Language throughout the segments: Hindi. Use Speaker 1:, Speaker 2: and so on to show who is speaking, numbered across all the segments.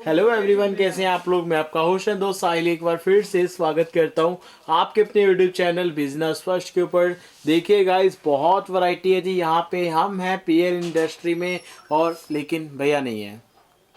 Speaker 1: हेलो एवरीवन, कैसे हैं आप लोग। मैं आपका होस्ट हैं दोस्त साहिल, एक बार फिर से स्वागत करता हूं आपके अपने यूट्यूब चैनल बिजनेस फर्स्ट के ऊपर। देखिए गाइस, बहुत वैरायटी है जी। यहाँ पे हम हैं पीयर इंडस्ट्री में, और लेकिन भैया नहीं है।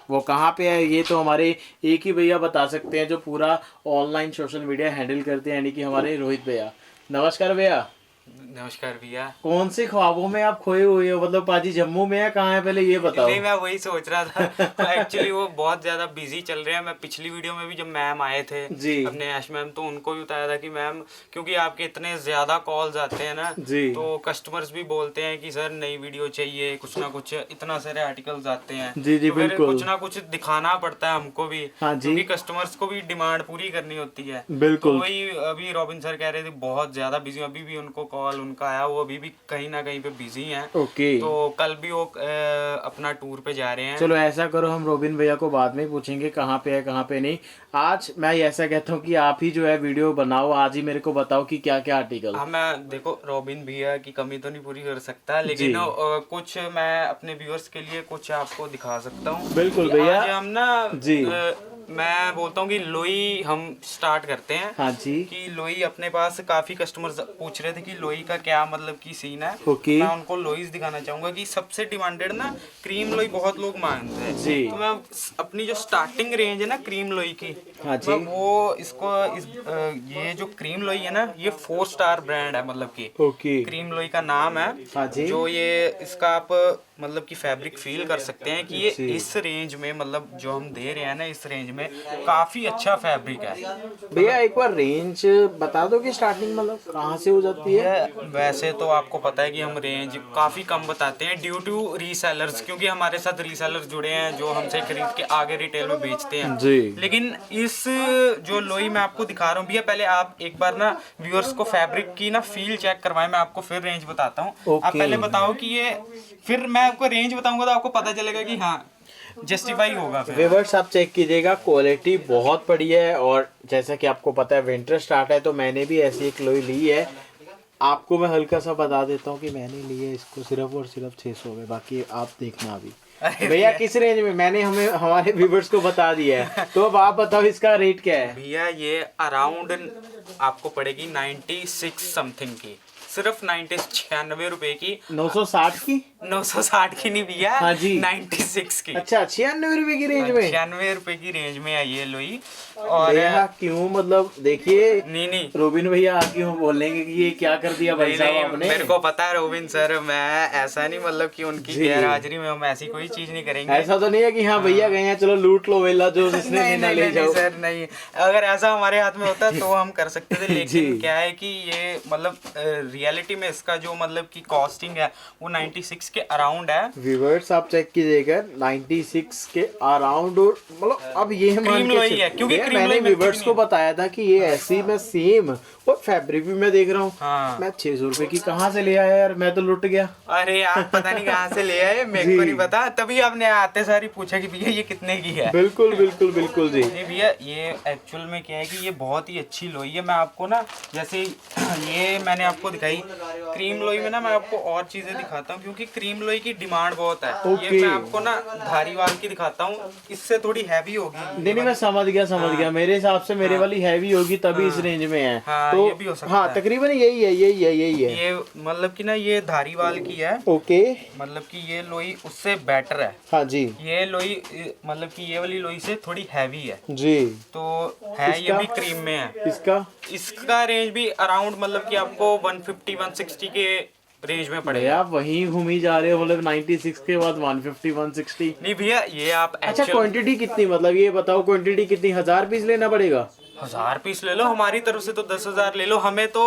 Speaker 1: वो कहाँ पे है ये तो हमारे एक ही भैया बता सकते हैं, जो पूरा ऑनलाइन सोशल मीडिया हैंडल करते हैं, यानी कि हमारे रोहित भैया। नमस्कार भैया।
Speaker 2: नमस्कार भैया।
Speaker 1: कौन से ख्वाबों में आप खोए हुए हो? मतलब पाजी जम्मू में है, कहाँ है पहले ये बताओ।
Speaker 2: नहीं, मैं वही सोच रहा था। एक्चुअली वो बहुत ज्यादा बिजी चल रहे हैं। मैं पिछली वीडियो में भी जब मैम आए थे
Speaker 1: जी
Speaker 2: अपने ऐश मैम, तो उनको भी बताया था कि मैम, क्योंकि आपके इतने ज्यादा कॉल्स आते हैं ना,
Speaker 1: जी
Speaker 2: तो कस्टमर्स भी बोलते हैं कि सर नई वीडियो चाहिए, कुछ ना कुछ, इतना सारे आर्टिकल्स आते हैं।
Speaker 1: जी जी
Speaker 2: तो फिर
Speaker 1: बिल्कुल।
Speaker 2: कुछ ना कुछ दिखाना पड़ता है हमको भी,
Speaker 1: हाँ जी
Speaker 2: क्योंकि कस्टमर्स को भी डिमांड पूरी करनी होती है। तो
Speaker 1: बिल्कुल।
Speaker 2: वही अभी रॉबिन सर कह रहे थे बहुत ज्यादा बिजी, अभी भी उनको कॉल उनका आया, वो अभी भी कहीं ना कहीं पे बिजी हैं।
Speaker 1: ओके,
Speaker 2: तो कल भी वो अपना टूर पे जा रहे हैं।
Speaker 1: चलो ऐसा करो, हम रोबिन भैया को बाद में पूछेंगे कहाँ पे है कहाँ पे नहीं। आज मैं ऐसा कहता हूँ कि आप ही जो है वीडियो बनाओ, आज ही मेरे को बताओ कि क्या क्या आर्टिकल।
Speaker 2: हाँ, मैं देखो रॉबिन भैया की कमी तो नहीं पूरी कर सकता, लेकिन
Speaker 1: जी
Speaker 2: कुछ मैं अपने व्यूअर्स के लिए कुछ आपको दिखा सकता हूँ।
Speaker 1: बिल्कुल
Speaker 2: कि
Speaker 1: भैया।
Speaker 2: आज हम ना
Speaker 1: जी
Speaker 2: मैं बोलता हूँ कि लोई हम स्टार्ट करते हैं।
Speaker 1: हाँ जी
Speaker 2: कि लोई अपने पास काफी कस्टमर्स पूछ रहे थे कि लोई का क्या मतलब की सीन है।
Speaker 1: ओके
Speaker 2: मैं उनको लोईस दिखाना चाहूंगा कि सबसे डिमांडेड ना क्रीम लोई बहुत लोग मांगते हैं।
Speaker 1: जी
Speaker 2: तो मैं अपनी जो स्टार्टिंग रेंज है ना क्रीम लोई की,
Speaker 1: हाँ जी
Speaker 2: मैं वो ये जो क्रीम लोई है ना, ये 4 स्टार ब्रांड है, मतलब कि
Speaker 1: ओके
Speaker 2: क्रीम लोई का नाम है।
Speaker 1: हाँ जी
Speaker 2: जो ये इसका आप मतलब कि फैब्रिक फील कर सकते हैं कि ये
Speaker 1: जी।
Speaker 2: इस रेंज में, मतलब जो हम दे रहे हैं ना इस रेंज में, काफी अच्छा फैब्रिक है।
Speaker 1: भैया एक बार रेंज बता दो कि स्टार्टिंग मतलब कहाँ से हो जाती है।
Speaker 2: वैसे तो आपको पता है कि हम रेंज काफ़ी कम बताते हैं ड्यू टू रीसेलर्स, क्योंकि हमारे साथ रीसेलर्स जुड़े हैं जो हमसे खरीद के आगे रिटेल में बेचते हैं।
Speaker 1: जी
Speaker 2: लेकिन इस जो लोई मैं आपको दिखा रहा हूँ भैया, पहले आप एक बार ना व्यूअर्स को फैब्रिक की ना फील चेक करवाएं, मैं आपको फिर रेंज बताता हूँ। आप
Speaker 1: ओके।
Speaker 2: पहले बताओ कि ये, फिर मैं आपको रेंज बताऊंगा तो आपको पता चलेगा कि हाँ जस्टिफाई होगा फिर।
Speaker 1: व्यूअर्स आप चेक कीजिएगा, क्वालिटी बहुत बढ़िया है। और जैसा कि आपको पता है विंटर स्टार्ट है, तो मैंने भी ऐसी एक लोई ली है। आपको मैं हल्का सा बता देता हूँ कि मैंने ली है इसको सिर्फ और सिर्फ 600 में, बाकी आप देखना अभी।
Speaker 2: अरे
Speaker 1: भैया किस रेंज में, मैंने हमें हमारे व्यूवर्स को बता दिया है, तो अब आप बताओ इसका रेट क्या है।
Speaker 2: भैया ये अराउंड आपको पड़ेगी 96 समथिंग की, सिर्फ 96 रुपए की।
Speaker 1: 960 की?
Speaker 2: 960 की नहीं भैया,
Speaker 1: हाँ जी
Speaker 2: 96 की।
Speaker 1: अच्छा, 96 रुपए की रेंज में?
Speaker 2: 96 रुपए की रेंज में है ये लोई। और
Speaker 1: भैया क्यों, मतलब देखिए
Speaker 2: नहीं
Speaker 1: रोबिन भैया क्यों बोलेंगे कि ये क्या कर दिया भाई साहब
Speaker 2: नहीं,
Speaker 1: आपने।
Speaker 2: मेरे को पता है रोबिन सर, मैं ऐसा नहीं, मतलब कि उनकी
Speaker 1: जी।
Speaker 2: गैर हाजिरी में हम ऐसी कोई चीज नहीं करेंगे।
Speaker 1: ऐसा तो नहीं है कि हाँ भैया गए हैं चलो लूट लो वेला, जो जिसने
Speaker 2: नहीं
Speaker 1: लेना
Speaker 2: नहीं
Speaker 1: ले
Speaker 2: नहीं
Speaker 1: जाओ।
Speaker 2: सर, नहीं। अगर ऐसा हमारे हाथ में होता तो हम कर सकते थे,
Speaker 1: जी।
Speaker 2: लेकिन क्या है कि ये मतलब रियलिटी में इसका जो मतलब की कॉस्टिंग है वो 96 के अराउंड है।
Speaker 1: व्यूअर्स आप चेक कीजिएगा 96 के अराउंड। और मतलब अब ये मान
Speaker 2: क्रीम
Speaker 1: के
Speaker 2: लोई है, क्योंकि
Speaker 1: भैया
Speaker 2: क्रीम
Speaker 1: मैंने
Speaker 2: लोई मिलती
Speaker 1: व्यूअर्स
Speaker 2: भी
Speaker 1: को
Speaker 2: नहीं है।
Speaker 1: बताया था कि ये ऐसी में सेम, और फैब्रिक भी मैं देख रहा हूँ।
Speaker 2: हाँ।
Speaker 1: मैं 600 रुपए की कहाँ से ले आया यार, मैं तो लुट गया।
Speaker 2: अरे आप पता नहीं कहाँ से ले आए, मेरे
Speaker 1: जी।
Speaker 2: को नहीं पता, तभी आपने आते सारी पूछा कि भैया ये कितने की है।
Speaker 1: बिल्कुल बिल्कुल बिल्कुल जी।
Speaker 2: नहीं भैया, ये एक्चुअल में क्या है कि ये बहुत ही अच्छी लोई है। मैं आपको ना, जैसे ये मैंने आपको दिखाई क्रीम लोई में ना, मैं आपको और चीजें दिखाता हूँ, क्योंकि क्रीम लोई की डिमांड बहुत है।
Speaker 1: ओके।
Speaker 2: ये मैं आपको ना धारीवाल की दिखाता हूँ, इससे थोड़ी हैवी होगी।
Speaker 1: नहीं नहीं, मैं समझ गया मेरे हिसाब से मेरे वाली हैवी होगी तभी इस रेंज में है।
Speaker 2: हाँ,
Speaker 1: तो
Speaker 2: ये भी हो सकता
Speaker 1: हाँ
Speaker 2: है।
Speaker 1: तकरीबन यही है।
Speaker 2: ये मतलब कि ना ये धारीवाल की है,
Speaker 1: ओके
Speaker 2: मतलब कि ये लोई उससे बेटर है।
Speaker 1: हाँ जी
Speaker 2: ये लोई मतलब कि ये वाली लोई से थोड़ी हैवी है।
Speaker 1: जी।
Speaker 2: तो है, ये
Speaker 1: इसका?
Speaker 2: भी क्रीम में है। इसका रेंज भी अराउंड मतलब कि आपको 150 160 के रेंज में
Speaker 1: भैया
Speaker 2: पड़ेगा।
Speaker 1: आप वहीं घूम ही जा रहे हो, मतलब 96 के बाद 150 160।
Speaker 2: नहीं भैया, ये आप
Speaker 1: अच्छा
Speaker 2: एक्चुअल
Speaker 1: क्वांटिटी कितनी, मतलब ये बताओ क्वांटिटी कितनी, 1000 पीस लेना पड़ेगा?
Speaker 2: 1000 पीस ले लो, हमारी तरफ से तो 10,000 ले लो। हमें तो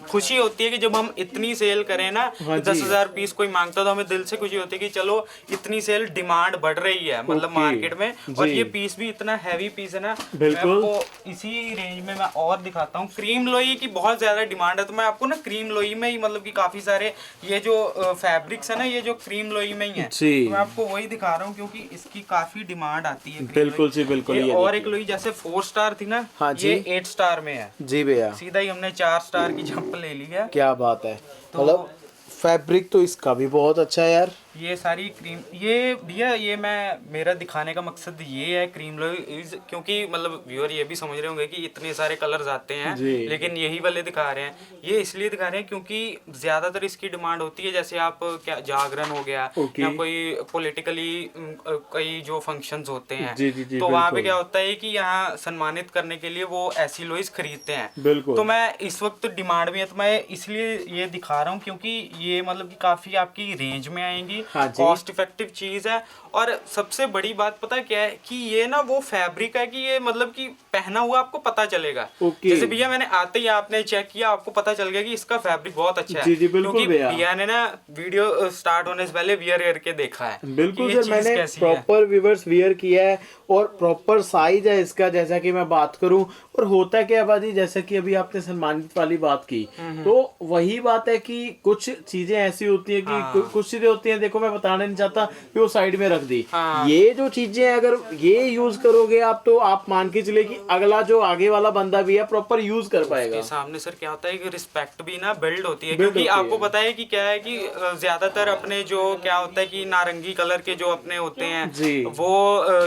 Speaker 2: खुशी होती है कि जब हम इतनी सेल करें ना,
Speaker 1: हाँ जी।
Speaker 2: 10,000 पीस कोई मांगता तो हमें दिल से खुशी होती है कि चलो इतनी सेल, डिमांड बढ़ रही है मतलब
Speaker 1: ओके,
Speaker 2: मार्केट में। और
Speaker 1: जी।
Speaker 2: ये पीस भी इतना हैवी पीस है ना।
Speaker 1: बिल्कुल।
Speaker 2: मैं आपको इसी रेंज में मैं और दिखाता हूँ। क्रीम लोई की बहुत ज्यादा डिमांड है, तो मैं आपको ना क्रीम लोई में ही मतलब कि काफी सारे ये जो फैब्रिक्स है ना, ये जो क्रीम लोई में ही है,
Speaker 1: जी।
Speaker 2: तो मैं आपको वही दिखा रहा हूँ, क्योंकि इसकी काफी डिमांड आती है।
Speaker 1: बिल्कुल जी बिल्कुल।
Speaker 2: ये
Speaker 1: ये
Speaker 2: और एक
Speaker 1: देखिए।
Speaker 2: लोई जैसे 4 स्टार थी ना,
Speaker 1: हाँ जी।
Speaker 2: ये 8 स्टार में है।
Speaker 1: जी भैया
Speaker 2: सीधा ही हमने 4 स्टार की जंप ले ली है।
Speaker 1: क्या बात है,
Speaker 2: तो
Speaker 1: मतलब फैब्रिक तो इसका भी बहुत अच्छा है यार।
Speaker 2: ये सारी क्रीम, ये भैया ये मैं मेरा दिखाने का मकसद ये है क्रीम लोई, क्योंकि मतलब व्यूअर ये भी समझ रहे होंगे कि इतने सारे कलर्स आते हैं लेकिन यही वाले दिखा रहे हैं। ये इसलिए दिखा रहे हैं क्योंकि ज्यादातर इसकी डिमांड होती है, जैसे आप क्या जागरण हो गया या कोई पॉलिटिकली कई जो फंक्शंस होते हैं तो वहाँ पे क्या होता है कि यहाँ सम्मानित करने के लिए वो ऐसी लोईस खरीदते हैं। तो मैं इस वक्त डिमांड में है तो मैं इसलिए ये दिखा रहा हूँ क्योंकि ये मतलब कि काफी आपकी रेंज में आएंगी, कॉस्ट इफेक्टिव चीज है। और सबसे बड़ी बात पता है क्या है कि ये ना वो फैब्रिक है कि ये मतलब कि पहना हुआ आपको पता चलेगा। जैसे भैया मैंने आते ही आपने चेक किया, आपको पता चल गया कि इसका फैब्रिक बहुत अच्छा है। क्योंकि भैया ने ना वीडियो स्टार्ट होने से पहले वियर करके देखा है।
Speaker 1: बिल्कुल सर, मैंने प्रॉपर विवर्स वियर किया है और प्रॉपर साइज है इसका। जैसा कि मैं बात करूं और होता है क्या बाजी, जैसा कि अभी आपने सम्मानित वाली बात की तो वही बात है कि कुछ चीजें ऐसी होती है कि कुछ चीजें होती हैं, देखो मैं बताना नहीं चाहता कि वो साइड में रख दी। ये जो चीजें अगर ये यूज करोगे आप तो आप मान के चले कि अगला जो आगे वाला बंदा भी है प्रॉपर यूज कर पाएगा।
Speaker 2: सामने सर क्या होता है कि रिस्पेक्ट भी ना बिल्ड होती है, क्योंकि आपको पता है कि क्या है कि ज्यादातर अपने जो क्या होता है कि नारंगी कलर के जो अपने होते हैं वो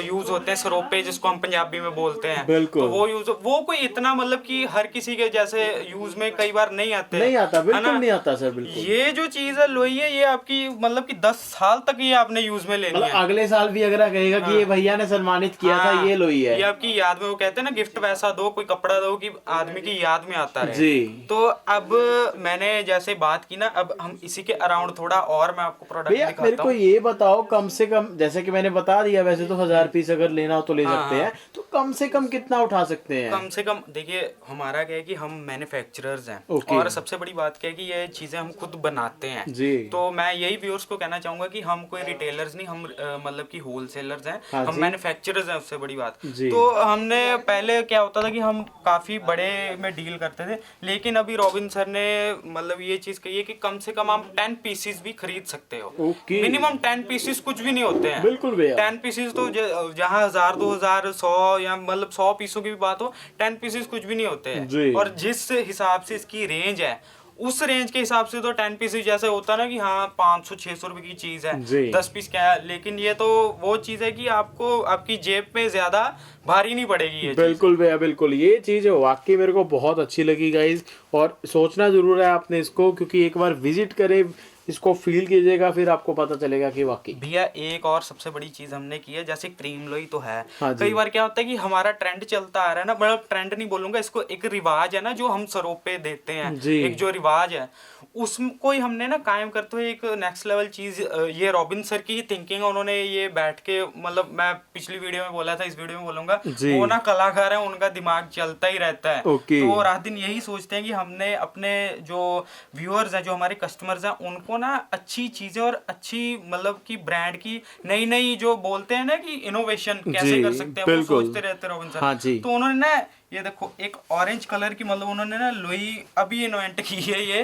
Speaker 2: यूज होते हैं सरोपे, जिसको हम पंजाबी में बोलते हैं। तो वो यूज वो कोई इतना मतलब कि हर किसी के जैसे यूज में कई बार नहीं आते,
Speaker 1: नहीं आता, बिल्कुल नहीं आता सर। बिल्कुल
Speaker 2: ये जो चीज है लोई है, ये आपकी मतलब कि 10 साल तक ये आपने यूज में लेनी है।
Speaker 1: अगले साल भी अगर कहेगा कि ये भैया ने सम्मानित किया था, ये लोई है,
Speaker 2: ये आपकी याद में, वो कहते हैं ना गिफ्ट वैसा दो, कोई कपड़ा दो कि आदमी की याद में आता रहे।
Speaker 1: जी।
Speaker 2: तो अब मैंने जैसे बात की ना, अब हम इसी के अराउंड थोड़ा और मैं आपको प्रोडक्ट दिखाता हूं।
Speaker 1: मेरे को ये बताओ कम से कम, जैसे कि मैंने बता दिया वैसे तो 1000 पीस अगर लेना हो तो ले सकते हैं, तो कम से कम कितना उठा सकते हैं?
Speaker 2: कम से कम देखिए हमारा क्या है कि हम मैन्युफैक्चरर्स हैं और सबसे बड़ी बात क्या है कि ये चीजें हम खुद बनाते हैं
Speaker 1: जी।
Speaker 2: तो मैं यही व्यूअर्स को कहना चाहूंगा कि हम कोई रिटेलर्स नहीं, हम मतलब कि होलसेलर्स हैं। हम मैन्युफैक्चरर्स हैं, उससे बड़ी बात। तो हमने पहले क्या होता था कि हम काफी बड़े में डील करते थे, लेकिन अभी रॉबिन सर ने मतलब ये चीज कही है कि कम से कम आप 10 पीसेस भी खरीद सकते हो। मिनिमम 10 पीसेस कुछ भी नहीं होते हैं।
Speaker 1: बिल्कुल भैया,
Speaker 2: 10 पीसेस तो जहाँ 1000 2000 100 या मतलब 100 पीसों की भी बात हो, 10 पीसेस कुछ भी नहीं होते हैं। और जिस हिसाब से इसकी रेंज है उस रेंज के हिसाब से तो 10 पीस जैसे होता है ना कि हाँ 500-600 रुपए की चीज है, 10 पीस क्या है, लेकिन ये तो वो चीज है कि आपको आपकी जेब पे ज्यादा भारी नहीं पड़ेगी ये।
Speaker 1: बिल्कुल भैया बिल्कुल, ये चीज वाकई मेरे को बहुत अच्छी लगी गाइज, और सोचना जरूर है आपने इसको, क्योंकि एक बार विजिट करे, इसको फील कीजिएगा, फिर आपको पता चलेगा कि वाकई।
Speaker 2: भैया एक और सबसे बड़ी चीज हमने की है, जैसे क्रीम लोई तो है। कई बार क्या होता है कि हमारा ट्रेंड चलता आ रहा है ना, मतलब ट्रेंड नहीं बोलूंगा इसको, एक रिवाज है ना जो हम सरोपे देते हैं, एक जो रिवाज है उसको ही हमने ना कायम करते हुए एक नेक्स्ट लेवल चीज, ये रॉबिन सर की ही थिंकिंग है। उन्होंने ये बैठ के, मतलब मैं पिछली वीडियो में बोला था, इस वीडियो में बोलूंगा, वो ना कलाकार है, उनका दिमाग चलता ही रहता है। तो रात दिन यही सोचते हैं कि हमने अपने जो व्यूअर्स हैं, जो हमारे कस्टमर्स हैं, उनको ना अच्छी चीजें और अच्छी मतलब कि ब्रांड की नई नई जो बोलते हैं ना कि इनोवेशन कैसे कर सकते हैं, वो सोचते रहते रॉबिन सर। तो उन्होंने ना ये देखो एक ऑरेंज कलर की, मतलब उन्होंने ना लोई अभी इन्वेंट की है ये।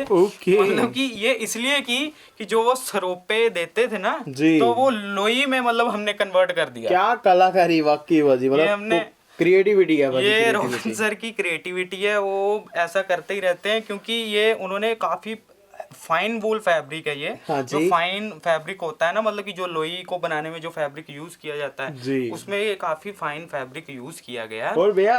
Speaker 2: मतलब कि ये इसलिए कि जो वो सरोपे देते थे ना, तो वो लोई में मतलब हमने कन्वर्ट कर दिया।
Speaker 1: क्या कलाकारी वाकई बाजी, मतलब हमने क्रिएटिविटी है,
Speaker 2: ये रॉबिन सर की क्रिएटिविटी है, वो ऐसा करते ही रहते हैं। क्योंकि ये उन्होंने काफी फाइन वूल फैब्रिक है ये। जो फाइन फैब्रिक होता है ना, मतलब कि जो लोई को बनाने में जो फैब्रिक यूज किया जाता है उसमें ये काफी फाइन फैब्रिक यूज किया गया है।
Speaker 1: और भैया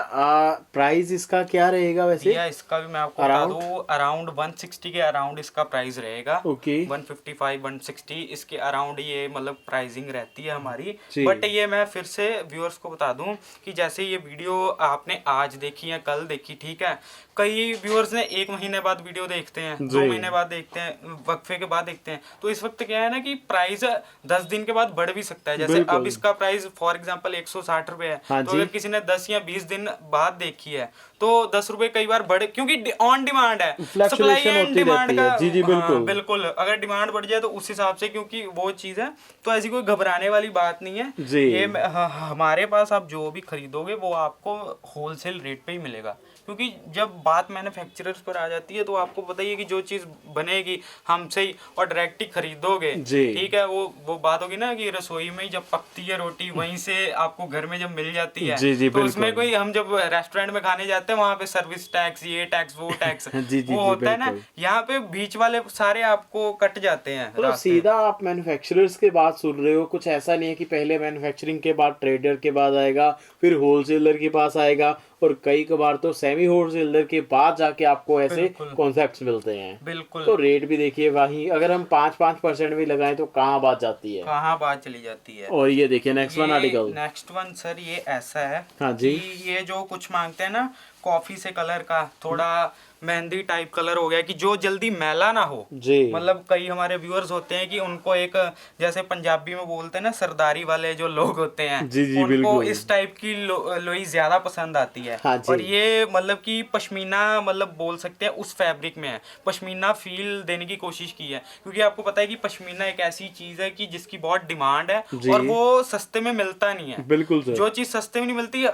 Speaker 1: प्राइस इसका क्या रहेगा वैसे?
Speaker 2: भैया इसका भी मैं आपको बता दूं, अराउंड 160 के अराउंड इसका प्राइस रहेगा। 155 160 इसके अराउंड ये मतलब प्राइसिंग रहती है हमारी। बट ये मैं फिर से व्यूअर्स को बता दूं कि जैसे ये वीडियो आपने आज देखी या कल देखी, ठीक है, कई व्यूअर्स ने 1 महीने बाद वीडियो देखते हैं, 2 महीने बाद देखते हैं, वक्फे के बाद देखते हैं। तो इस वक्त क्या है ना कि प्राइस 10 दिन के बाद बढ़ भी सकता है। जैसे अब इसका प्राइस फॉर एग्जांपल 160 रुपए है, तो अगर किसी ने 10 या 20 दिन बाद देखी है तो 10 रुपए कई बार बढ़े, क्योंकि ऑन डिमांड है, सप्लाई एंड डिमांड का।
Speaker 1: जी बिल्कुल
Speaker 2: बिल्कुल, अगर डिमांड बढ़ जाए तो उस हिसाब से, क्योंकि वो चीज है, तो ऐसी कोई घबराने वाली बात नहीं है। ये हमारे पास आप जो भी खरीदोगे वो आपको होलसेल रेट पे ही मिलेगा। क्योंकि जब बात मैन्युफैक्चरर्स पर आ जाती है तो आपको पता ही है कि जो चीज बनेगी हमसे ही और डायरेक्ट ही खरीदोगे, ठीक है, वो बात होगी ना कि रसोई में ही जब पकती है रोटी वहीं से आपको घर में जब मिल जाती है, तो उसमें कोई, हम जब रेस्टोरेंट में खाने जाते हैं वहां पे सर्विस टैक्स, ये टैक्स, वो टैक्स वो होता है ना, यहाँ पे बीच वाले सारे आपको कट जाते हैं।
Speaker 1: तो सीधा आप मैन्युफैक्चरर्स के बात सुन रहे हो, कुछ ऐसा नहीं है कि पहले मैन्युफैक्चरिंग के बाद ट्रेडर के बाद आएगा, फिर होलसेलर के पास आएगा, और कई बार तो सेमी होलसेलर के बाद जाके आपको ऐसे कॉन्सेप्ट्स मिलते हैं।
Speaker 2: बिल्कुल।
Speaker 1: तो रेट भी देखिए वही, अगर हम 5% भी लगाएं तो कहाँ बात जाती है,
Speaker 2: कहाँ बात चली जाती है।
Speaker 1: और ये देखिए next one article.
Speaker 2: Next one sir ये ऐसा है,
Speaker 1: हाँ जी,
Speaker 2: कि ये जो कुछ मांगते हैं ना कॉफी से कलर का, थोड़ा मेहंदी टाइप कलर हो गया, कि जो जल्दी मैला ना हो
Speaker 1: जी।
Speaker 2: मतलब कई हमारे व्यूअर्स होते हैं कि उनको एक, जैसे पंजाबी में बोलते हैं ना, सरदारी वाले जो लोग होते हैं,
Speaker 1: जी जी,
Speaker 2: उनको
Speaker 1: बिल्कुल।
Speaker 2: इस टाइप की लोई ज्यादा पसंद आती है।
Speaker 1: हाँ जी।
Speaker 2: और ये मतलब कि पश्मीना, मतलब बोल सकते हैं उस फैब्रिक में है, पश्मीना फील देने की कोशिश की है, क्योंकि आपको पता है कि पश्मीना एक ऐसी चीज है कि जिसकी बहुत डिमांड है और वो सस्ते में मिलता नहीं है।
Speaker 1: बिल्कुल सर।
Speaker 2: जो चीज सस्ते में नहीं मिलती,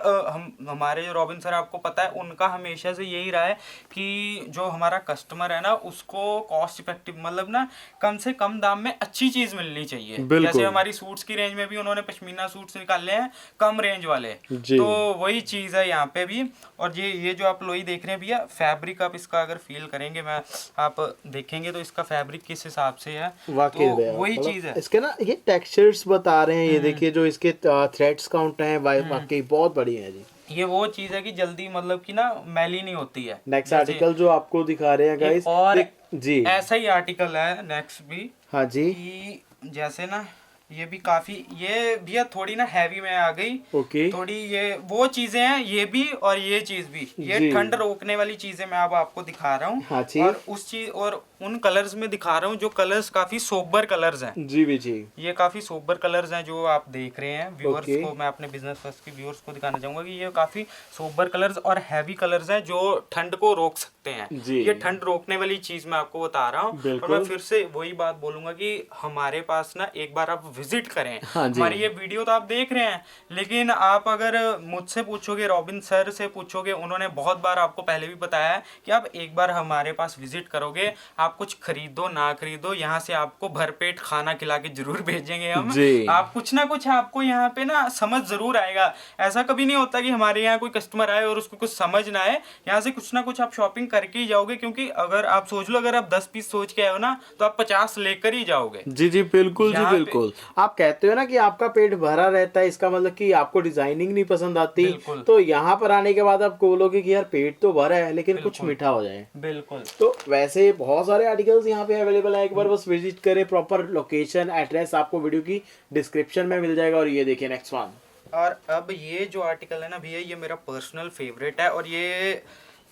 Speaker 2: हमारे जो रॉबिन सर आपको पता है, उनका हमेशा से यही रहा है कि जो हमारा कस्टमर है ना उसको कॉस्ट इफेक्टिव, मतलब ना कम से कम दाम में अच्छी चीज मिलनी चाहिए। जैसे हमारी सूट्स की रेंज में भी उन्होंने पश्मीना सूट्स निकाले हैं कम रेंज वाले, तो वही चीज है यहाँ पे भी। और ये जो आप लोई देख रहे हैं भैया, फैब्रिक आप इसका अगर फील करेंगे, मैं आप देखेंगे तो इसका फैब्रिक किस हिसाब से है, तो वही चीज है।
Speaker 1: इसके ना ये टेक्सचर्स बता रहे हैं, ये देखिए जो इसके थ्रेड्स काउंट हैं वाकई बहुत बढ़िया है जी।
Speaker 2: ये वो चीज है कि जल्दी मतलब कि ना मैली नहीं होती है।
Speaker 1: नेक्स्ट आर्टिकल जो आपको दिखा रहे हैं गाइस,
Speaker 2: और
Speaker 1: जी
Speaker 2: ऐसा ही आर्टिकल है नेक्स्ट भी।
Speaker 1: हाँ जी,
Speaker 2: कि जैसे ना ये भी काफी, ये भैया थोड़ी ना हैवी में आ गई,
Speaker 1: ओके।
Speaker 2: थोड़ी ये वो चीजें हैं, ये भी और ये चीज भी, ये ठंड रोकने वाली चीजें मैं अब आपको दिखा रहा हूँ।
Speaker 1: हाँ जी।
Speaker 2: और उस चीज और उन कलर्स में दिखा रहा हूँ जो कलर्स काफी सोबर कलर्स हैं।
Speaker 1: जी भी जी,
Speaker 2: ये काफी सोबर कलर्स हैं जो आप देख रहे हैं। व्यूअर्स को मैं अपने बिजनेस फर्स्ट के व्यूअर्स को दिखाना चाहूंगा कि ये काफी सोबर कलर्स और हैवी कलर्स हैं जो ठंड को रोक सकते हैं। ये ठंड रोकने वाली चीज मैं आपको बता रहा हूँ। और मैं फिर से वही बात बोलूंगा कि हमारे पास ना एक बार आप विजिट करें। हमारी ये वीडियो तो आप देख रहे हैं, लेकिन आप अगर मुझसे पूछोगे, रॉबिन सर से पूछोगे, उन्होंने बहुत बार आपको पहले भी बताया है कि आप एक बार हमारे पास विजिट करोगे, आप कुछ खरीदो ना खरीदो, यहाँ से आपको भरपेट खाना खिला के जरूर भेजेंगे हम। आप कुछ ना कुछ आपको यहाँ पे ना समझ जरूर आएगा। ऐसा कभी नहीं होता कि हमारे यहाँ कोई कस्टमर आए और उसको कुछ समझ ना आए। यहाँ से कुछ ना कुछ आप शॉपिंग करके ही जाओगे, क्योंकि अगर आप सोच लो, अगर आप 10 पीस सोच के आए हो ना तो आप 50 लेकर ही जाओगे।
Speaker 1: जी जी बिल्कुल जी बिल्कुल। आप कहते हो ना कि आपका पेट भरा रहता है, इसका मतलब कि आपको डिजाइनिंग नहीं पसंद आती, तो यहाँ पर आने के बाद आप बोलोगे कि यार पेट तो भरा है लेकिन कुछ मीठा हो जाए।
Speaker 2: बिल्कुल।
Speaker 1: तो वैसे बहुत सारे आर्टिकल्स यहाँ पे अवेलेबल है, एक बार बस विजिट करें। प्रॉपर लोकेशन एड्रेस आपको वीडियो की डिस्क्रिप्शन में मिल जाएगा। और ये देखिए नेक्स्ट वन।
Speaker 2: और अब ये जो आर्टिकल है ना भैया, ये मेरा पर्सनल फेवरेट है। और ये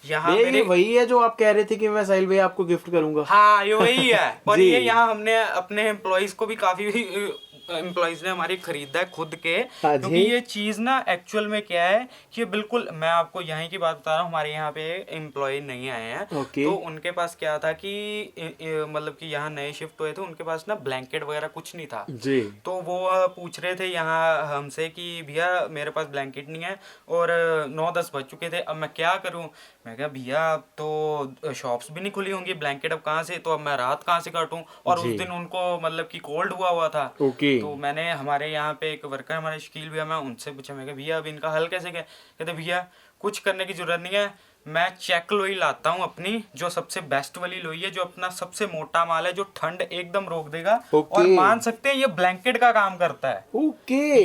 Speaker 2: यहाँ
Speaker 1: ये वही है जो आप कह रहे थे कि मैं साहिल भाई आपको गिफ्ट करूंगा।
Speaker 2: हाँ, ये वही है। और ये यहाँ हमने अपने एम्प्लॉइज को भी काफी एम्प्लॉइज ने हमारी खरीदा है खुद के। क्योंकि ये चीज ना एक्चुअल में क्या है कि बिल्कुल, मैं आपको यहीं की बात बता रहा हूँ, हमारे यहाँ पे एम्प्लॉय नहीं आए हैं। तो उनके पास क्या था कि मतलब कि यहाँ नए शिफ्ट हुए थे, उनके पास ना ब्लैंकेट वगैरह कुछ नहीं था जी। तो वो पूछ रहे थे यहाँ हमसे कि भैया मेरे पास ब्लैंकेट नहीं है और 9-10 बज चुके थे, अब मैं क्या करूँ। मैं कहा भैया अब तो शॉप्स भी नहीं खुली होंगी, ब्लैंकेट अब कहाँ से, तो अब मैं रात कहाँ से काटूँ। और उस दिन उनको मतलब कि कोल्ड हुआ था। तो मैंने हमारे यहाँ पे एक वर्कर हमारे शकील भैया, मैं उनसे पूछा, मैं कहा भैया अब इनका हल कैसे क्या। कहते भैया कुछ करने की जरूरत नहीं है, मैं चेक लोई लाता हूँ अपनी, जो सबसे बेस्ट वाली लोई है, जो अपना सबसे मोटा माल है, जो ठंड एकदम रोक देगा। और मान सकते हैं ये ब्लैंकेट का काम करता है।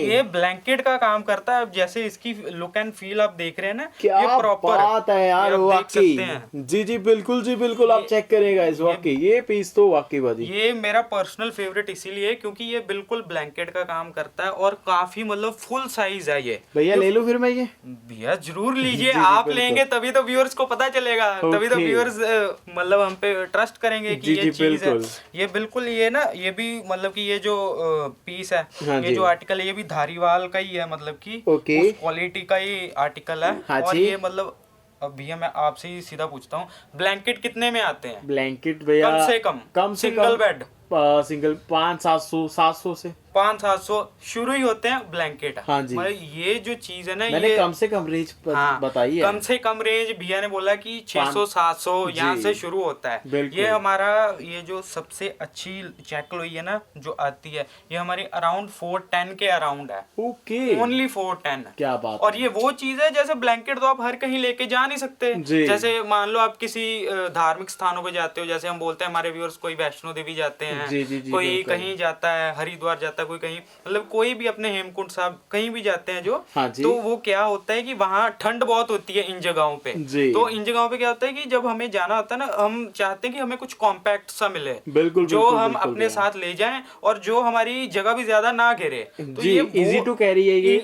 Speaker 2: ये ब्लैंकेट का काम करता है। जैसे इसकी लुक एंड फील आप देख रहे हैं ना,
Speaker 1: क्या
Speaker 2: ये प्रॉपर
Speaker 1: बात है यार, वाकई जी जी बिल्कुल जी बिल्कुल। आप चेक करेगा इस वाकई ये पीस तो वाकई बाजी।
Speaker 2: ये मेरा पर्सनल फेवरेट इसीलिए क्योंकि ये बिल्कुल ब्लैंकेट का काम करता है और काफी मतलब फुल साइज है ये।
Speaker 1: भैया ले लो फिर मैं ये।
Speaker 2: भैया जरूर लीजिए, आप लेंगे तभी तो व्यूअर्स को पता चलेगा, तभी तो व्यूअर्स मतलब हम पे ट्रस्ट करेंगे कि ये चीज है। ये बिल्कुल ये ना, ये भी मतलब कि ये जो पीस है, ये जो आर्टिकल है, ये भी धारीवाल का ही है, मतलब कि उस क्वालिटी का ही आर्टिकल है। और ये मतलब अब भैया मैं आपसे ही सीधा पूछता हूँ, ब्लैंकेट कितने में आते हैं?
Speaker 1: ब्लैंकेट भैया
Speaker 2: कम से कम
Speaker 1: सिंगल बेड सिंगल 500-700 से
Speaker 2: 500-700 शुरू ही होते हैं ब्लैंकेट।
Speaker 1: हाँ जी।
Speaker 2: मतलब ये जो चीज है ना,
Speaker 1: मैंने
Speaker 2: ये
Speaker 1: कम से कम रेंज बताई है।
Speaker 2: कम से कम रेंज भैया ने बोला कि 600-700 यहाँ से शुरू होता है। ये हमारा ये जो सबसे अच्छी चेक लोई है ना जो आती है, ये हमारी अराउंड 410 के अराउंड है।
Speaker 1: Okay,
Speaker 2: only 410।
Speaker 1: क्या बात।
Speaker 2: और ये वो चीज है, जैसे ब्लैंकेट तो आप हर कहीं लेके जा नहीं सकते। जैसे मान लो आप किसी धार्मिक स्थानों पे जाते हो, जैसे हम बोलते हैं हमारे व्यूअर्स, कोई वैष्णो देवी जाते हैं, कोई कहीं जाता है, हरिद्वार जाता है, कोई कहीं, मतलब कोई भी अपने हेमकुंड साहब कहीं भी जाते हैं जो, तो वो क्या होता है कि वहाँ ठंड बहुत होती है इन जगहों पे। तो इन जगहों पे क्या होता है कि जब हमें जाना होता है ना, हम चाहते हैं कि हमें कुछ कॉम्पैक्ट सा मिले, जो हम अपने साथ ले जाएं और जो हमारी जगह भी ज्यादा ना घेरे। तो ये इजी टू कैरी है, ये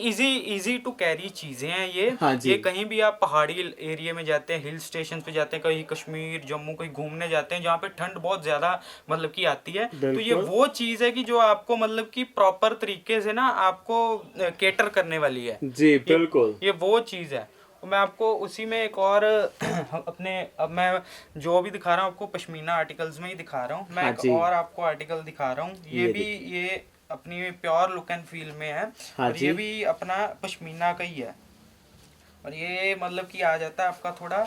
Speaker 2: इजी टू कैरी चीजें हैं ये। ये कहीं भी आप पहाड़ी एरिया में जाते हैं, हिल स्टेशन पे जाते हैं, कहीं कश्मीर जम्मू कहीं घूमने जाते हैं जहाँ पे ठंड बहुत ज्यादा मतलब की आती है, तो ये वो चीज है कि जो आपको मतलब कि प्रॉपर तरीके से ना आपको केटर करने वाली है।
Speaker 1: जी बिल्कुल,
Speaker 2: ये वो चीज है। मैं आपको उसी में एक और अपने, अब मैं जो भी दिखा रहा हूँ आपको पश्मीना आर्टिकल्स में ही दिखा रहा हूँ। मैं एक और आपको आर्टिकल दिखा रहा हूँ, ये भी ये अपनी प्योर लुक एंड फील में है। और ये भी अपना पश्मीना का ही है, और ये मतलब कि आ जाता है आपका थोड़ा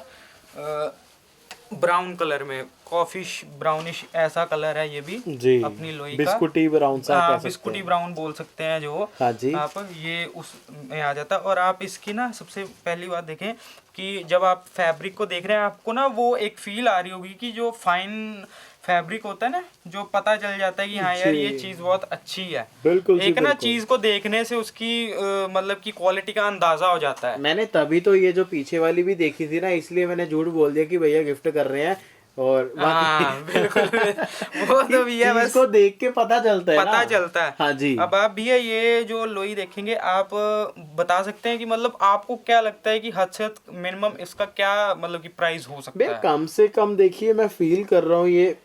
Speaker 2: ब्राउन कलर में, कॉफिश ब्राउनिश ऐसा कलर है ये भी जी, अपनी लोई का
Speaker 1: बिस्कुटी ब्राउन सा,
Speaker 2: बिस्कुटी ब्राउन बोल सकते हैं जो।
Speaker 1: हाँ जी।
Speaker 2: आप ये उस में आ जाता है। और आप इसकी ना सबसे पहली बात देखें कि जब आप फैब्रिक को देख रहे हैं, आपको ना वो एक फील आ रही होगी कि जो फाइन फैब्रिक होता है ना, जो पता चल जाता है कि हाँ यार ये चीज बहुत अच्छी है। बिल्कुल एक ना चीज को देखने से उसकी मतलब की क्वालिटी का अंदाजा हो जाता है।
Speaker 1: मैंने तभी तो ये जो पीछे वाली भी देखी थी ना, इसलिए मैंने झूठ बोल दिया कि भैया गिफ्ट कर रहे हैं। और
Speaker 2: बिल्कुल वो तो भैया बस
Speaker 1: को देख के पता चलता है,
Speaker 2: पता चलता है।
Speaker 1: हाँ जी।
Speaker 2: अब आप भैया ये जो लोई देखेंगे, आप बता सकते हैं कि मतलब आपको क्या लगता है कि हद से मिनिमम इसका क्या मतलब कि प्राइस हो सकता है?
Speaker 1: कम से कम देखिए, मैं फील कर रहा हूँ ये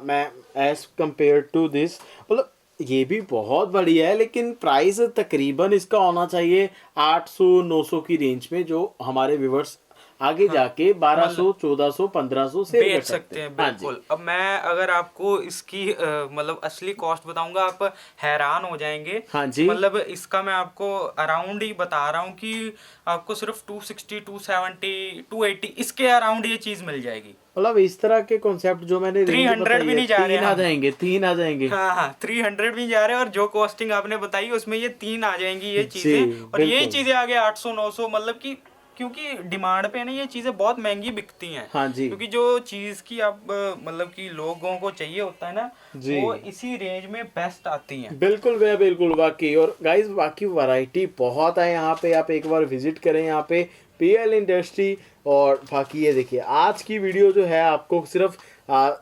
Speaker 1: मैं एज कम्पेयर टू दिस, मतलब ये भी बहुत बढ़िया है, लेकिन प्राइस तकरीबन इसका होना चाहिए 800-900 की रेंज में, जो हमारे व्यूवर्स आगे जाके 1200, 1400, 1500 से
Speaker 2: बेच सकते हैं। बिल्कुल। अब मैं अगर आपको इसकी मतलब असली कॉस्ट बताऊंगा, आप हैरान हो जाएंगे।
Speaker 1: हाँ जी।
Speaker 2: मतलब इसका मैं आपको अराउंड ही बता रहा हूँ कि आपको सिर्फ 260, 270, 280 इसके अराउंड ये चीज मिल जाएगी।
Speaker 1: मतलब इस तरह के कॉन्सेप्ट जो मैंने
Speaker 2: 300 भी नहीं जा रहे,
Speaker 1: 3 आ जाएंगे, 3 आ जाएंगे।
Speaker 2: हाँ 300 भी जा रहे हैं, और जो कॉस्टिंग आपने बताई उसमें ये 3 आ जाएंगी ये चीजें। और ये चीजें आगे 800-900, मतलब कि क्योंकि डिमांड पे ना ये चीजें बहुत महंगी बिकती हैं।
Speaker 1: हाँ जी।
Speaker 2: क्योंकि जो चीज की आप मतलब कि लोगों को चाहिए होता है ना, वो इसी रेंज में बेस्ट आती हैं।
Speaker 1: बिल्कुल भैया, बिल्कुल वाकई। और गाइस बाकी वैरायटी बहुत है यहाँ पे, आप एक बार विजिट करें यहाँ पे पीएल इंडस्ट्री। और बाकी ये देखिए, आज की वीडियो जो है आपको सिर्फ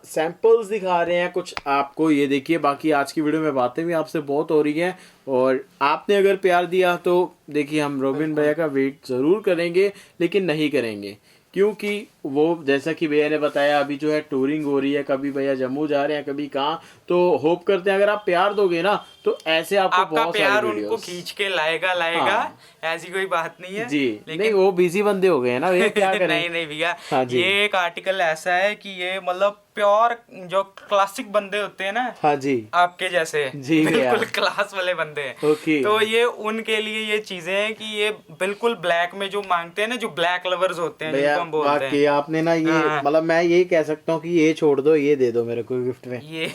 Speaker 1: सैंपल्स दिखा रहे हैं कुछ आपको, ये देखिए। बाकी आज की वीडियो में बातें भी आपसे बहुत हो रही हैं, और आपने अगर प्यार दिया तो देखिए हम रोबिन भैया का वेट ज़रूर करेंगे, लेकिन नहीं करेंगे क्योंकि वो जैसा कि भैया ने बताया अभी जो है टूरिंग हो रही है, कभी भैया जम्मू जा रहे हैं, कभी कहाँ। तो होप करते हैं अगर आप प्यार दोगे ना तो ऐसे आपको
Speaker 2: आपका
Speaker 1: बहुत
Speaker 2: प्यार
Speaker 1: सारी
Speaker 2: उनको खींच के लाएगा। हाँ। ऐसी कोई बात नहीं है
Speaker 1: जी। लेकिन नहीं, वो बिजी बंदे हो गए हैं ना, ये क्या करें।
Speaker 2: नहीं भैया। हाँ ये एक आर्टिकल ऐसा है कि ये मतलब प्योर जो क्लासिक बंदे होते हैं ना,
Speaker 1: हाँ जी,
Speaker 2: आपके जैसे
Speaker 1: जी
Speaker 2: बिल्कुल क्लास वाले बंदे हैं।
Speaker 1: ओके।
Speaker 2: तो ये उनके लिए ये चीजें हैं कि ये बिल्कुल ब्लैक में जो मांगते हैं ना, जो ब्लैक लवर्स होते हैं जिनको हम बोलते हैं।
Speaker 1: आपने ना ये मतलब मैं यही कह सकता हूँ कि ये छोड़ दो, ये दे दो मेरे को गिफ्ट में।
Speaker 2: ये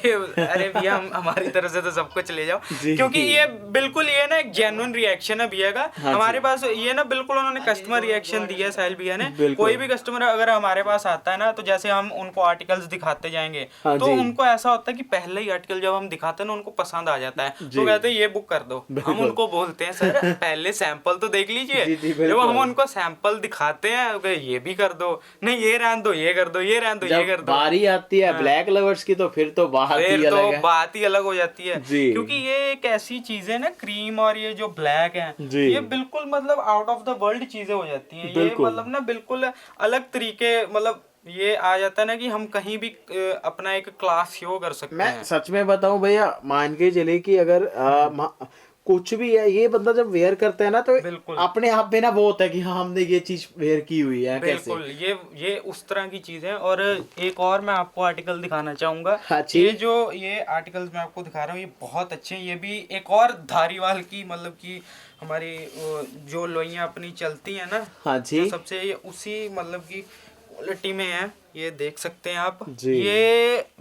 Speaker 2: अरे भैया हमारी तरफ से तो सब कुछ ले जाओ, क्योंकि ये बिल्कुल ये ना एक जेन्युइन रिएक्शन है भैया का। हमारे पास ये ना बिल्कुल उन्होंने कस्टमर रिएक्शन दिया है साहिल भैया ने। कोई भी कस्टमर अगर हमारे पास आता है ना, तो जैसे हम उनको आर्टिकल्स दिखाते जाएंगे, तो उनको ऐसा होता है कि पहले ही आर्टिकल जब हम दिखाते हैं ना, उनको पसंद आ जाता है, तो कहते हैं ये बुक कर दो। हम उनको बोलते हैं सर पहले सैंपल तो देख लीजिए। जब हम उनको सैंपल दिखाते हैं, ये भी कर दो, नहीं ये रहने दो, ये कर दो, ये रहने दो, ये कर दो।
Speaker 1: बारी आती है ब्लैक लवर्स की तो फिर तो
Speaker 2: बात ही अलग हो जाती है। क्योंकि ये एक ऐसी चीज है ना, क्रीम और ये जो ब्लैक है, ये बिल्कुल मतलब आउट ऑफ द वर्ल्ड चीजें हो जाती हैं। ये मतलब ना बिल्कुल अलग तरीके, मतलब ये आ जाता है ना कि हम कहीं भी अपना एक क्लास शो कर सकते हैं।
Speaker 1: मैं सच में बताऊं भैया, मान के चले कि अगर कुछ भी है, ये बंदा जब वेयर करता है ना तो
Speaker 2: बिल्कुल
Speaker 1: अपने आप में ना वो होता है कि हाँ हमने ये चीज वेयर की हुई है। कैसे?
Speaker 2: बिल्कुल ये उस तरह की चीज है। और एक और मैं आपको आर्टिकल दिखाना चाहूंगा।
Speaker 1: हाँ जी।
Speaker 2: ये आर्टिकल्स मैं आपको दिखा रहा हूँ, ये बहुत अच्छे हैं। ये भी एक और धारीवाल की मतलब कि हमारी जो लोइयां अपनी चलती हैं ना,
Speaker 1: हाँ जी।
Speaker 2: जो सबसे ये उसी मतलब की क्वालिटी में है, ये देख सकते हैं आप
Speaker 1: जी।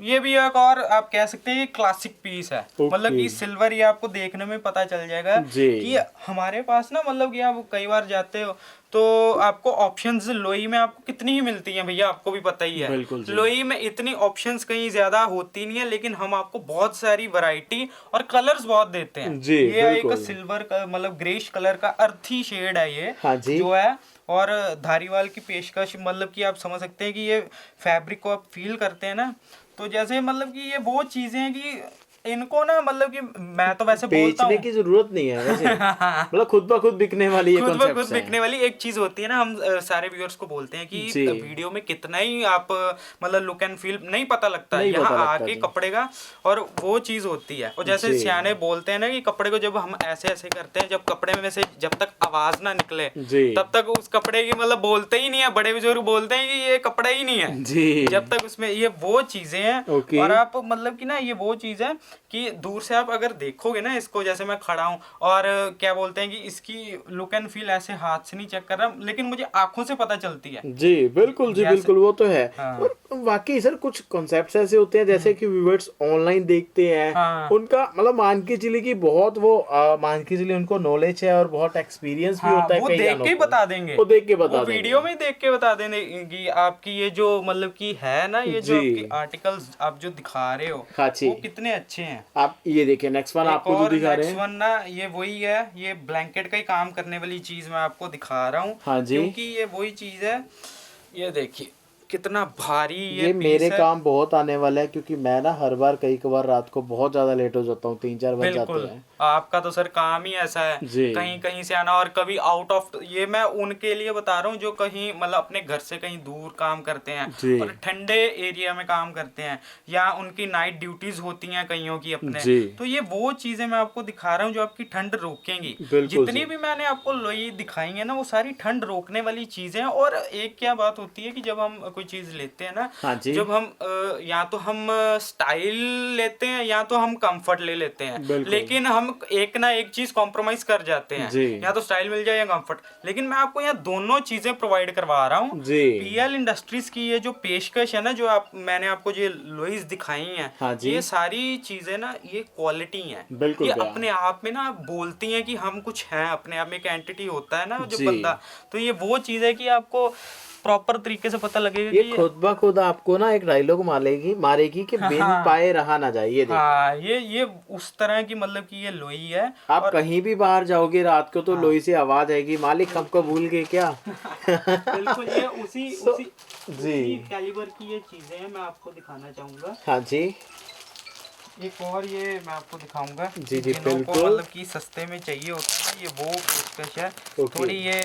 Speaker 2: ये भी एक और आप कह सकते हैं ये क्लासिक पीस है। मतलब
Speaker 1: ओके।
Speaker 2: कि सिल्वर, ये आपको देखने में पता चल जाएगा
Speaker 1: जी।
Speaker 2: कि हमारे पास ना मतलब कि आप कई बार जाते हो तो आपको ऑप्शंस लोई में आपको कितनी ही मिलती हैं भैया, आपको भी पता ही है।
Speaker 1: बिल्कुल जी।
Speaker 2: लोई में इतनी ऑप्शंस कहीं ज्यादा होती नहीं है, लेकिन हम आपको बहुत सारी वैरायटी और कलर्स बहुत देते हैं।
Speaker 1: जी
Speaker 2: ये एक
Speaker 1: बिल्कुल।
Speaker 2: सिल्वर का मतलब ग्रेश कलर का अर्थी शेड है ये,
Speaker 1: हाँ जी।
Speaker 2: जो है। और धारीवाल की पेशकश मतलब कि आप समझ सकते हैं कि ये फैब्रिक को आप फील करते हैं ना, तो जैसे मतलब कि ये वो चीजें हैं कि इनको ना मतलब कि मैं तो वैसे बोलता
Speaker 1: बेचने
Speaker 2: हूँ
Speaker 1: की जरूरत नहीं है वैसे, मतलब खुद ब खुद बिकने वाली ये
Speaker 2: खुद ब खुद
Speaker 1: कॉन्सेप्ट्स
Speaker 2: बिकने
Speaker 1: हैं।
Speaker 2: वाली एक चीज होती है ना। हम सारे व्यूअर्स को बोलते हैं कि
Speaker 1: जी।
Speaker 2: वीडियो में कितना ही आप मतलब लुक एंड फील नहीं पता लगता,
Speaker 1: नहीं
Speaker 2: यहाँ
Speaker 1: पता लगता
Speaker 2: आके
Speaker 1: जी।
Speaker 2: कपड़े का और वो चीज होती है। और जैसे
Speaker 1: जी।
Speaker 2: सियाने बोलते हैं ना कि कपड़े को जब हम ऐसे ऐसे करते हैं, जब कपड़े में से जब तक आवाज ना निकले
Speaker 1: जी।
Speaker 2: तब तक उस कपड़े की मतलब बोलते ही नहीं है। बड़े बुजुर्ग बोलते हैं कि ये कपड़ा ही नहीं है
Speaker 1: जी।
Speaker 2: जब तक उसमें, ये वो चीजें हैं।
Speaker 1: ओके।
Speaker 2: और आप मतलब कि ना ये वो चीज है कि दूर से आप अगर देखोगे ना इसको, जैसे मैं खड़ा हूँ और क्या बोलते हैं कि इसकी लुक एंड फील ऐसे हाथ से नहीं चेक कर रहा, लेकिन मुझे आंखों से पता चलती है।
Speaker 1: जी बिल्कुल जी
Speaker 2: जैसे
Speaker 1: बिल्कुल, वो तो है।
Speaker 2: हाँ
Speaker 1: और वाकई सर कुछ कॉन्सेप्ट्स ऐसे होते हैं जैसे कि व्यूअर्स ऑनलाइन देखते हैं,
Speaker 2: हाँ
Speaker 1: उनका मतलब मान के चलिए कि बहुत वो मान के चलिए उनको नॉलेज है और बहुत एक्सपीरियंस भी
Speaker 2: हाँ,
Speaker 1: होता है
Speaker 2: वो
Speaker 1: कई
Speaker 2: देख
Speaker 1: जानों
Speaker 2: के ही
Speaker 1: को,
Speaker 2: बता देंगे।
Speaker 1: वो देख के
Speaker 2: वो
Speaker 1: बता
Speaker 2: वीडियो
Speaker 1: देंगे।
Speaker 2: में देख के बता देंगे कि आपकी ये जो मतलब कि है ना, ये जो
Speaker 1: जी।
Speaker 2: आपकी आर्टिकल्स आप जो दिखा रहे हो
Speaker 1: हाँ जी।
Speaker 2: वो कितने अच्छे हैं।
Speaker 1: आप ये देखिए नेक्स्ट वन
Speaker 2: एक
Speaker 1: आपको जो
Speaker 2: और
Speaker 1: दिखा रहे
Speaker 2: नेक्स्ट
Speaker 1: हैं।
Speaker 2: वन ना, ये वही है, ये ब्लैंकेट का ही काम करने वाली चीज मैं आपको दिखा रहा हूँ।
Speaker 1: हाँ जी।
Speaker 2: क्योंकि ये वही चीज है, ये देखिए कितना भारी ये
Speaker 1: ये मेरे
Speaker 2: पीस है।
Speaker 1: काम बहुत आने वाला है क्योंकि मैं ना हर बार कई बार रात को बहुत ज्यादा लेट हो जाता हूँ, 3-4 बज जाते
Speaker 2: बिल्कुल,
Speaker 1: हैं।
Speaker 2: आपका तो सर काम ही ऐसा है,
Speaker 1: जी।
Speaker 2: कहीं कहीं से आना। और कभी आउट ऑफ, ये मैं उनके लिए बता रहा हूँ जो कहीं मतलब अपने घर से कहीं दूर काम करते हैं
Speaker 1: जी।
Speaker 2: और ठंडे एरिया में काम करते हैं, या उनकी नाइट ड्यूटीज होती हैं कईयों की अपने।
Speaker 1: जी
Speaker 2: तो ये वो चीजें मैं आपको दिखा रहा हूँ जो आपकी ठंड रोकेंगी।
Speaker 1: बिल्कुल
Speaker 2: जितनी
Speaker 1: जी।
Speaker 2: भी मैंने आपको लोई दिखाई है ना, वो सारी ठंड रोकने वाली चीजें हैं। और एक क्या बात होती है कि जब हम कोई चीज लेते हैं ना,
Speaker 1: हाँ जी।
Speaker 2: जब हम या तो हम स्टाइल लेते हैं या तो हम कंफर्ट ले लेते हैं,
Speaker 1: बिल्कुल।
Speaker 2: लेकिन हम एक ना एक चीज कॉम्प्रोमाइज कर जाते हैं,
Speaker 1: जी।
Speaker 2: या तो स्टाइल मिल जाए या कंफर्ट। लेकिन मैं आपको यहाँ दोनों चीजें प्रोवाइड करवा रहा हूँ।
Speaker 1: जी।
Speaker 2: पीएल इंडस्ट्रीज की ये जो पेशकश है ना, जो मैंने आपको जो लोइस दिखाई हैं,
Speaker 1: हाँ जी।
Speaker 2: ये सारी चीजें ना ये क्वालिटी हैं।
Speaker 1: बिल्कुल
Speaker 2: ये
Speaker 1: भैया।
Speaker 2: अपने आप में ना बोलती हैं कि हम कुछ हैं, अपने आप में एक एंटिटी होता है ना जो
Speaker 1: जी।
Speaker 2: बंदा। तो ये वो चीज है कि आपको प्रॉपर तरीके से पता लगेगा
Speaker 1: ये
Speaker 2: कि
Speaker 1: खुद ब खुद आपको ना एक डायलॉग मारेगी कि बिन
Speaker 2: हाँ
Speaker 1: पाए रहा ना जाए। ये देखिए
Speaker 2: हाँ, ये उस तरह की मतलब कि ये लोई है।
Speaker 1: आप
Speaker 2: और
Speaker 1: कहीं भी बाहर जाओगे रात को तो
Speaker 2: हाँ
Speaker 1: लोई से आवाज आएगी, मालिक हमको भूल गए क्या?
Speaker 2: बिल्कुल, ये उसी
Speaker 1: So,
Speaker 2: उसी
Speaker 1: जी।
Speaker 2: उसी कैलिबर की ये चीजें हैं, मैं आपको दिखाना चाहूंगा।
Speaker 1: हाँ जी।
Speaker 2: एक और ये मैं आपको दिखाऊंगा
Speaker 1: जी
Speaker 2: कि
Speaker 1: जी
Speaker 2: जिन्हों को
Speaker 1: बिल्कुल।
Speaker 2: मतलब कि सस्ते में चाहिए होता है ना, ये वो पेशकश है।
Speaker 1: ओके।
Speaker 2: थोड़ी ये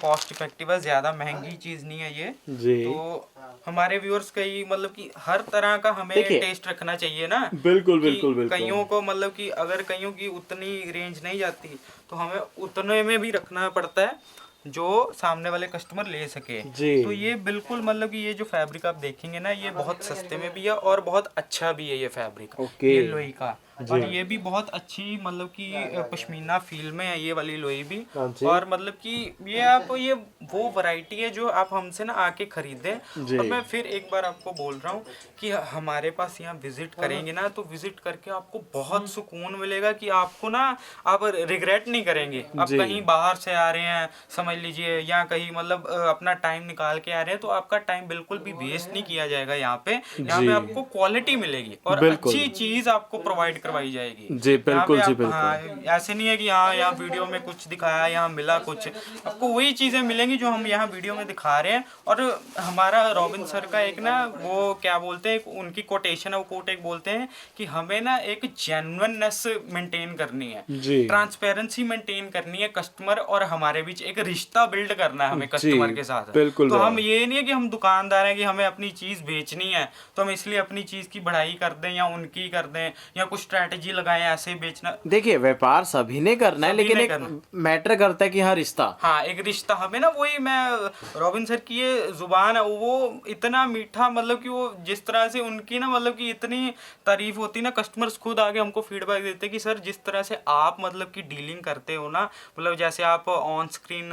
Speaker 2: कॉस्ट इफेक्टिव है, ज्यादा महंगी चीज नहीं है ये।
Speaker 1: जी
Speaker 2: तो हमारे व्यूअर्स कई मतलब कि हर तरह का हमें
Speaker 1: देखिए।
Speaker 2: टेस्ट रखना चाहिए ना।
Speaker 1: बिल्कुल
Speaker 2: कि
Speaker 1: बिल्कुल बिल्कुल।
Speaker 2: कईयों को मतलब कि अगर कईयों की उतनी रेंज नहीं जाती, तो हमें उतने में भी रखना पड़ता है जो सामने वाले कस्टमर ले सके।
Speaker 1: जी।
Speaker 2: तो ये बिल्कुल मतलब कि ये जो फैब्रिक आप देखेंगे ना, ये बहुत सस्ते में भी है और बहुत अच्छा भी है ये फैब्रिक,
Speaker 1: ओके।
Speaker 2: ये लोई का।
Speaker 1: जी।
Speaker 2: और ये भी बहुत अच्छी मतलब कि पश्मीना फील में है ये वाली लोई भी।
Speaker 1: हाँ जी।
Speaker 2: और मतलब कि ये आप ये वो वैरायटी है जो आप हमसे ना आके खरीदें।
Speaker 1: जी।
Speaker 2: और मैं फिर एक बार आपको बोल रहा हूँ कि हमारे पास यहाँ विजिट करेंगे ना, तो विजिट करके आपको बहुत सुकून मिलेगा कि आपको ना आप रिग्रेट नहीं करेंगे। आप
Speaker 1: जी।
Speaker 2: कहीं बाहर से आ रहे हैं समझ लीजिए, या कहीं मतलब अपना टाइम निकाल के आ रहे हैं, तो आपका टाइम बिल्कुल भी वेस्ट नहीं किया जाएगा। यहाँ पे
Speaker 1: जी।
Speaker 2: आपको क्वालिटी मिलेगी और
Speaker 1: बिल्कुल।
Speaker 2: अच्छी चीज आपको प्रोवाइड करवाई जाएगी।
Speaker 1: जी
Speaker 2: यहाँ
Speaker 1: बिल्कुल
Speaker 2: पे
Speaker 1: जी
Speaker 2: आप
Speaker 1: बिल्कुल।
Speaker 2: हाँ, ऐसे नहीं है कि हाँ यहाँ वीडियो में कुछ दिखाया, यहाँ मिला कुछ। आपको वही चीजें मिलेंगी जो हम यहाँ वीडियो में दिखा रहे हैं। और हमारा रॉबिन सर का एक ना वो क्या बोलते हैं, उनकी कोटेशन है, वो कोट एक बोलते हैं कि हमें ना एक जेन्युइननेस मेंटेन करनी है,
Speaker 1: जी।
Speaker 2: ट्रांसपेरेंसी मेंटेन करनी है, कस्टमर और हमारे बीच एक रिश्ता बिल्ड करना है हमें
Speaker 1: जी
Speaker 2: कस्टमर के साथ।
Speaker 1: बिल्कुल
Speaker 2: तो हम
Speaker 1: भैया।
Speaker 2: ये नहीं है कि हम दुकानदार हैं कि हमें अपनी चीज बेचनी है तो हम इसलिए अपनी चीज की बढ़ाई कर दें या उनकी कर दें, या कुछ स्ट्रेटेजी लगाएं ऐसे बेचना।
Speaker 1: देखिए व्यापार सभी ने करना है,
Speaker 2: सभी
Speaker 1: लेकिन
Speaker 2: ने
Speaker 1: एक
Speaker 2: करना।
Speaker 1: मैटर करता है कि हाँ रिश्ता।
Speaker 2: हाँ एक रिश्ता हमें ना, वही मैं रॉबिन सर की ये जुबान है वो इतना मीठा, मतलब कि वो जिस तरह से उनकी ना मतलब कि इतनी तारीफ होती ना, कस्टमर्स खुद आगे हमको फीडबैक देते कि सर जिस तरह से आप मतलब कि डीलिंग करते हो ना, मतलब जैसे आप ऑन स्क्रीन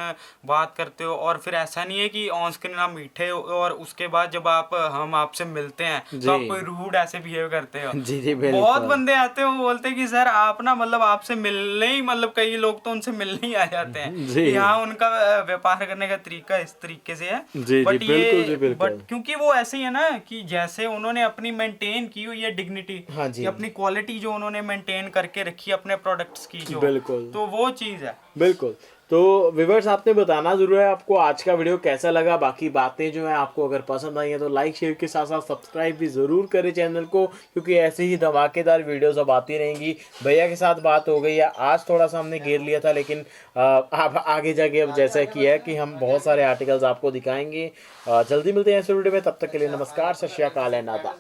Speaker 2: बात करते हो, और फिर ऐसा नहीं है कि ऑन स्क्रीन आप मीठे हो और उसके बाद जब हम आपसे मिलते हैं तो आप कोई रूड ऐसे बिहेव करते हो।
Speaker 1: जी जी
Speaker 2: बहुत
Speaker 1: बिल्कुल।
Speaker 2: बंदे आते हैं वो बोलते हैं कि सर आप ना मतलब आपसे मिलने ही, मतलब कई लोग तो उनसे मिलने ही आ जाते हैं
Speaker 1: जी
Speaker 2: कि हाँ उनका व्यापार करने का तरीका इस तरीके से है।
Speaker 1: जी जी
Speaker 2: बट
Speaker 1: बिल्कुल जी
Speaker 2: ये
Speaker 1: बिल्कुल।
Speaker 2: बट क्योंकि वो ऐसे ही है ना कि जैसे उन्होंने अपनी मेंटेन की हुई है डिग्निटी,
Speaker 1: हाँ
Speaker 2: कि
Speaker 1: जी
Speaker 2: अपनी क्वालिटी जो उन्होंने मेंटेन करके रखी है अपने प्रोडक्ट्स की जो,
Speaker 1: बिल्कुल
Speaker 2: तो वो चीज़ है।
Speaker 1: बिल्कुल। तो व्यूअर्स आपने बताना जरूर है आपको आज का वीडियो कैसा लगा। बाकी बातें जो है आपको अगर पसंद आई है तो लाइक शेयर के साथ साथ सब्सक्राइब भी ज़रूर करें चैनल को, क्योंकि ऐसे ही धमाकेदार वीडियोस अब आती रहेंगी। भैया के साथ बात हो गई है, आज थोड़ा सा हमने घेर लिया था, लेकिन आप आगे जाके अब जैसा किया है कि हम बहुत सारे आर्टिकल्स आपको दिखाएंगे। जल्दी मिलते हैं इस वीडियो में, तब तक के लिए नमस्कार, सत श्री अकाल, नादा।